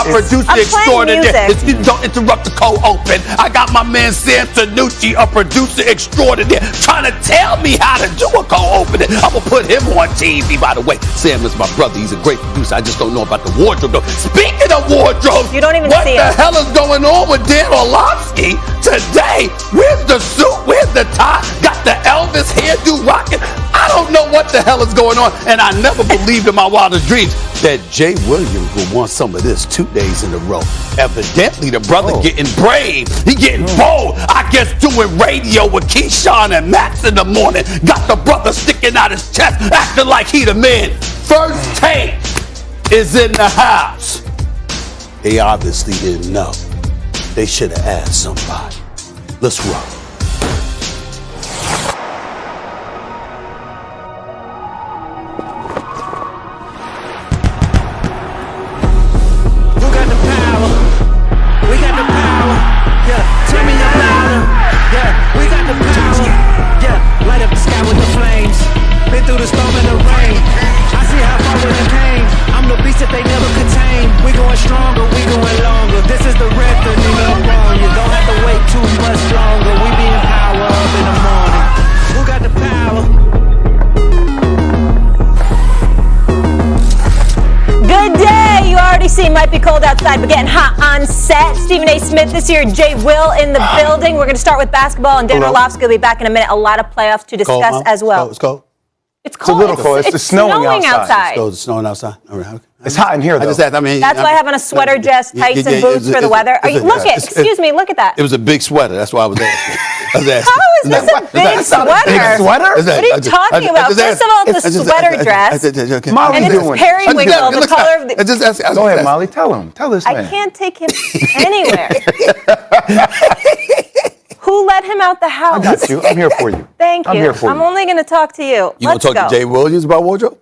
producer extraordinaire. Don't interrupt the cold open. I got my man Sam Tanucci, a producer extraordinaire, trying to tell me how to do a cold opening. I'm going to put him on TV, by the way. Sam is my brother. He's a great producer. I just don't know about the wardrobe, though. Speaking of wardrobe, you don't even what see the it. hell is going on with Dan Orlovsky today? Where's the suit? Where's the tie? Got the Elvis hairdo rocking. I don't know what the hell is going on, and I never believed in my wildest dreams that Jay Williams would want some of this 2 days in a row. Evidently, the brother getting brave. He getting bold. I guess doing radio with Keyshawn and Max in the morning. Got the brother sticking out his chest, acting like he the man. First Take is in the house. They obviously didn't know. They should have asked somebody. Let's roll. Through the storm and the rain, I see how far we came. I'm the beast that they never contain. We going stronger, we going longer. This is the record, Lebron. You don't have to wait too much longer. We be in power up in the morning. Who got the power? Good day. You already see might be cold outside, but getting hot on set. Stephen A. Smith this year, Jay Will in the building. We're going to start with basketball, and Dan Orlovsky will be back in a minute. A lot of playoffs to discuss cold, as well. It's cold. It's cold. It's a little cold. It's snowing outside. It's snowing outside. All right. Okay. It's hot in here, though. That's why I have on a sweater dress, tights, and boots for the weather. Excuse me, look at that. It was a big sweater. That's why I was asking. How is this a big sweater? Big sweater? What are you talking about? First of all, it's a sweater dress. Molly, and it's periwinkle, the color of the... Go ahead, Molly. Tell him. Tell this man. I can't take him anywhere. Who let him out the house? I got you. I'm here for you. Thank you. I'm here for you. I'm only going to talk to you. You want to talk to Jay Williams about wardrobe?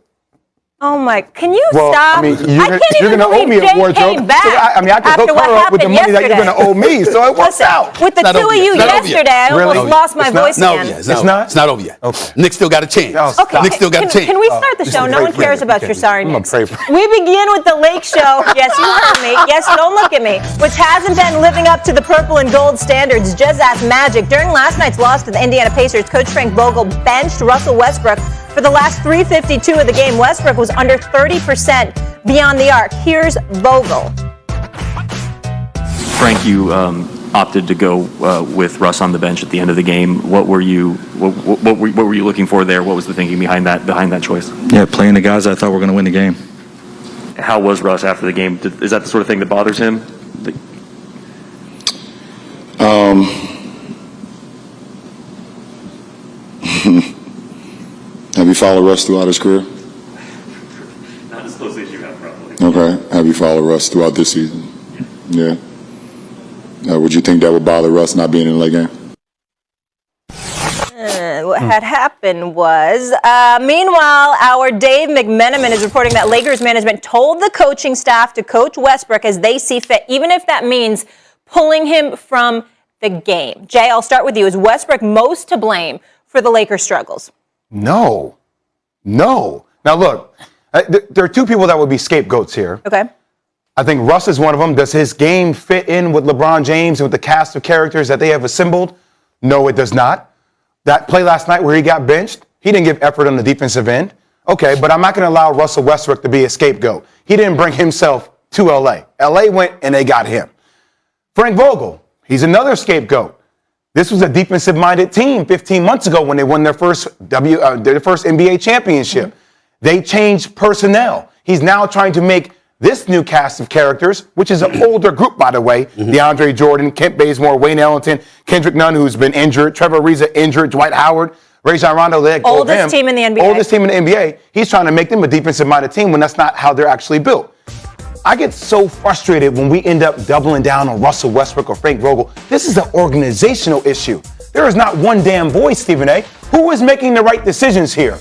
Oh my! Can you stop? I mean, I can't you're even going to owe me a wardrobe. Came back so I can hook her up with the money that you're going to owe me. So it works out. With the two of you yesterday, I almost lost my voice again. It's not? It's not over yet. Okay. Nick still got a chance. Okay. Nick still got a chance. Can we start the show? No one cares about your sorry Knicks. We begin with the Lake Show. Yes, you heard me. Yes, don't look at me. Which hasn't been living up to the purple and gold standards. Just ask Magic. During last night's loss to the Indiana Pacers, Coach Frank Vogel benched Russell Westbrook. For the last 3:52 of the game, Westbrook was under 30% beyond the arc. Here's Vogel. Frank, you opted to go with Russ on the bench at the end of the game. What were you looking for there? What was the thinking behind that choice? Yeah, playing the guys I thought were going to win the game. How was Russ after the game? Is that the sort of thing that bothers him? Have you followed Russ throughout his career? Not as closely as you have, probably. Okay. Have you followed Russ throughout this season? Yeah. Would you think that would bother Russ not being in the late game? What had happened was, meanwhile, our Dave McMenamin is reporting that Lakers management told the coaching staff to coach Westbrook as they see fit, even if that means pulling him from the game. Jay, I'll start with you. Is Westbrook most to blame for the Lakers' struggles? No. Now, look, there are two people that would be scapegoats here. Okay. I think Russ is one of them. Does his game fit in with LeBron James and with the cast of characters that they have assembled? No, it does not. That play last night where he got benched, he didn't give effort on the defensive end. Okay, but I'm not going to allow Russell Westbrook to be a scapegoat. He didn't bring himself to L.A. L.A. went and they got him. Frank Vogel, he's another scapegoat. This was a defensive-minded team 15 months ago when they won their first NBA championship. Mm-hmm. They changed personnel. He's now trying to make this new cast of characters, which is an older group, by the way, DeAndre Jordan, Kent Bazemore, Wayne Ellington, Kendrick Nunn, who's been injured, Trevor Ariza injured, Dwight Howard, Rajon Rondo, oldest team in the NBA. Oldest team in the NBA. He's trying to make them a defensive-minded team when that's not how they're actually built. I get so frustrated when we end up doubling down on Russell Westbrook or Frank Vogel. This is an organizational issue. There is not one damn voice, Stephen A. Who is making the right decisions here?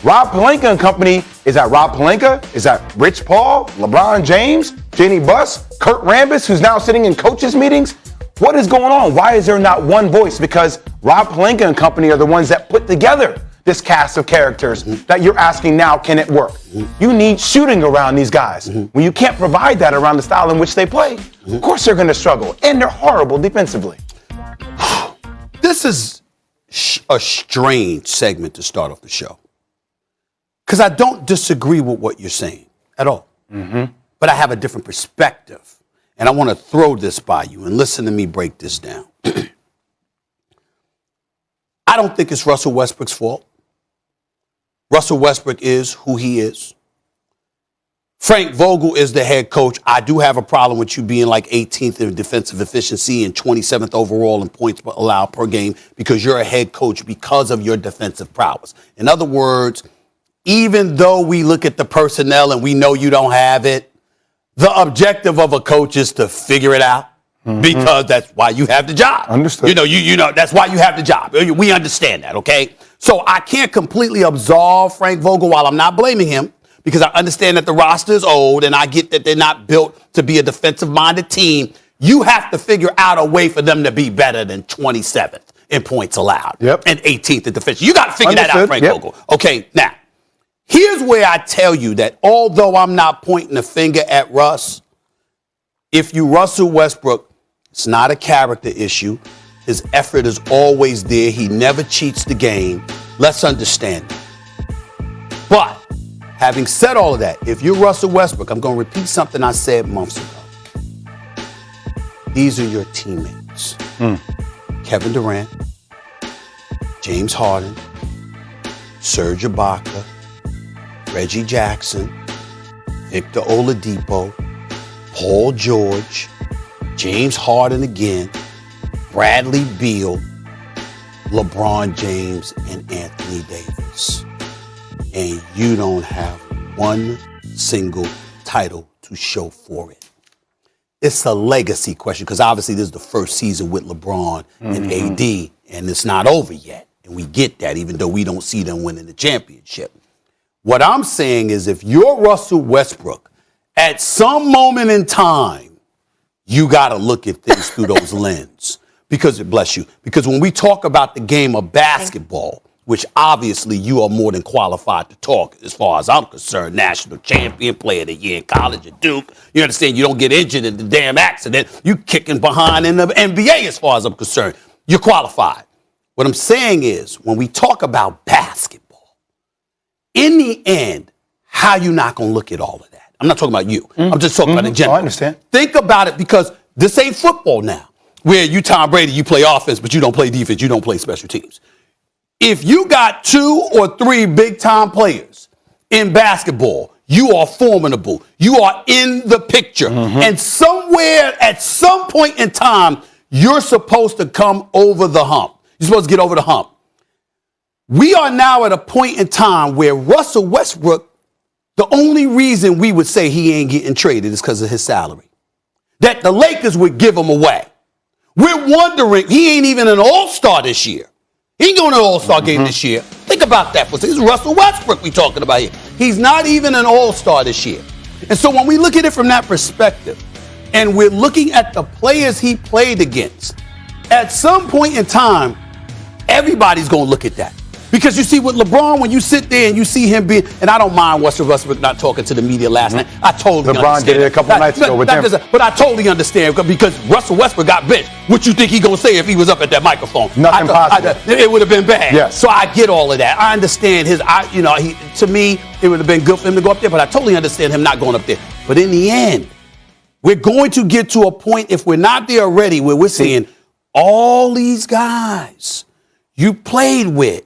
Rob Pelinka and company. Is that Rob Pelinka? Is that Rich Paul, LeBron James, Jenny Buss, Kurt Rambis, who's now sitting in coaches' meetings? What is going on? Why is there not one voice? Because Rob Pelinka and company are the ones that put together this cast of characters that you're asking now, can it work? You need shooting around these guys. When you can't provide that around the style in which they play, of course they're going to struggle. And they're horrible defensively. This is a strange segment to start off the show. Because I don't disagree with what you're saying at all. But I have a different perspective. And I want to throw this by you and listen to me break this down. I don't think it's Russell Westbrook's fault. Russell Westbrook is who he is. Frank Vogel is the head coach. I do have a problem with you being like 18th in defensive efficiency and 27th overall in points allowed per game because you're a head coach because of your defensive prowess. In other words, even though we look at the personnel and we know you don't have it, the objective of a coach is to figure it out because that's why you have the job. Understood. You know that's why you have the job. We understand that, okay? So I can't completely absolve Frank Vogel while I'm not blaming him because I understand that the roster is old and I get that they're not built to be a defensive-minded team. You have to figure out a way for them to be better than 27th in points allowed and 18th in defense. You got to figure that out, Frank Vogel. Okay, now. Here's where I tell you that although I'm not pointing a finger at Russ, if you Russell Westbrook, it's not a character issue. His effort is always there. He never cheats the game. Let's understand that. But having said all of that, if you're Russell Westbrook, I'm going to repeat something I said months ago. These are your teammates. Kevin Durant, James Harden, Serge Ibaka, Reggie Jackson, Victor Oladipo, Paul George, James Harden again, Bradley Beal, LeBron James, and Anthony Davis. And you don't have one single title to show for it. It's a legacy question because obviously this is the first season with LeBron and AD, and it's not over yet. And we get that even though we don't see them winning the championship. What I'm saying is if you're Russell Westbrook, at some moment in time, you got to look at things through those lenses. Because, bless you, because when we talk about the game of basketball, which obviously you are more than qualified to talk as far as I'm concerned, national champion, player of the year in college at Duke, you understand you don't get injured in the damn accident, you kicking behind in the NBA as far as I'm concerned. You're qualified. What I'm saying is when we talk about basketball, in the end, how you not going to look at all of that? I'm not talking about you. I'm just talking about in general. I understand. Think about it because this ain't football now, where you Tom Brady, you play offense, but you don't play defense, you don't play special teams. If you got 2 or 3 big-time players in basketball, you are formidable. You are in the picture. And somewhere, at some point in time, you're supposed to come over the hump. You're supposed to get over the hump. We are now at a point in time where Russell Westbrook, the only reason we would say he ain't getting traded is because of his salary. That the Lakers would give him away. We're wondering, he ain't even an all-star this year. He ain't going to an all-star game this year. Think about that. This is Russell Westbrook we talking about here. He's not even an all-star this year. And so when we look at it from that perspective, and we're looking at the players he played against, at some point in time, everybody's going to look at that. Because you see, with LeBron, when you sit there and you see him being, and I don't mind Russell Westbrook not talking to the media last night. I totally LeBron understand. did it a couple nights ago with them. But I totally understand because Russell Westbrook got benched. What you think he gonna say if he was up at that microphone? Nothing possible. It would have been bad. Yes. So I get all of that. I understand to me, it would have been good for him to go up there, but I totally understand him not going up there. But in the end, we're going to get to a point, if we're not there already, where we're saying all these guys you played with,